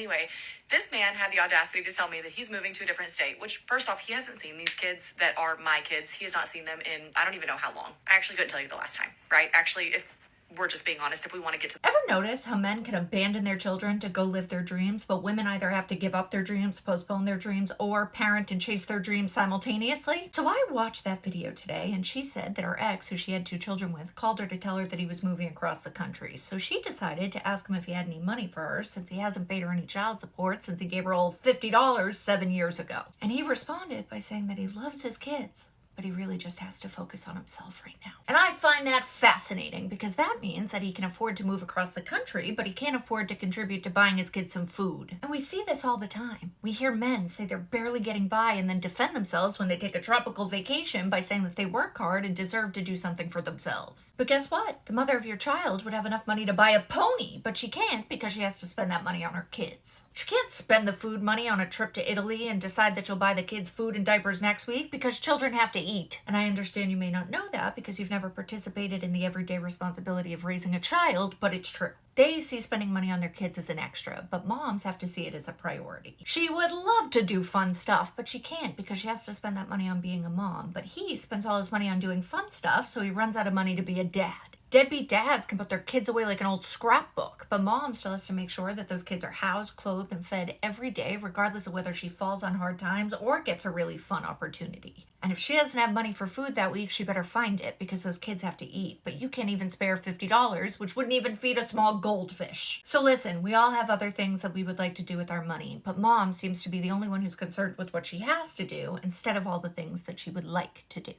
Anyway, this man had the audacity to tell me that he's moving to a different state, which, first off, he hasn't seen these kids that are my kids. He has not seen them in, I don't even know how long. I actually couldn't tell you the last time, right? Actually, if we're just being honest, if we want to get to... Ever notice how men can abandon their children to go live their dreams, but women either have to give up their dreams, postpone their dreams, or parent and chase their dreams simultaneously? So I watched that video today, and she said that her ex, who she had 2 children with, called her to tell her that he was moving across the country. So she decided to ask him if he had any money for her, since he hasn't paid her any child support since he gave her all $50 7 years ago. And he responded by saying that he loves his kids, but he really just has to focus on himself right now. And I find that fascinating, because that means that he can afford to move across the country, but he can't afford to contribute to buying his kids some food. And we see this all the time. We hear men say they're barely getting by and then defend themselves when they take a tropical vacation by saying that they work hard and deserve to do something for themselves. But guess what? The mother of your child would have enough money to buy a pony, but she can't because she has to spend that money on her kids. She can't spend the food money on a trip to Italy and decide that you'll buy the kids food and diapers next week, because children have to eat. And I understand you may not know that because you've never participated in the everyday responsibility of raising a child, but it's true. They see spending money on their kids as an extra, but moms have to see it as a priority. She would love to do fun stuff, but she can't because she has to spend that money on being a mom. But he spends all his money on doing fun stuff, so he runs out of money to be a dad. Deadbeat dads can put their kids away like an old scrapbook, but mom still has to make sure that those kids are housed, clothed, and fed every day, regardless of whether she falls on hard times or gets a really fun opportunity. And if she doesn't have money for food that week, she better find it, because those kids have to eat. But you can't even spare $50, which wouldn't even feed a small goldfish. So listen, we all have other things that we would like to do with our money, but mom seems to be the only one who's concerned with what she has to do instead of all the things that she would like to do.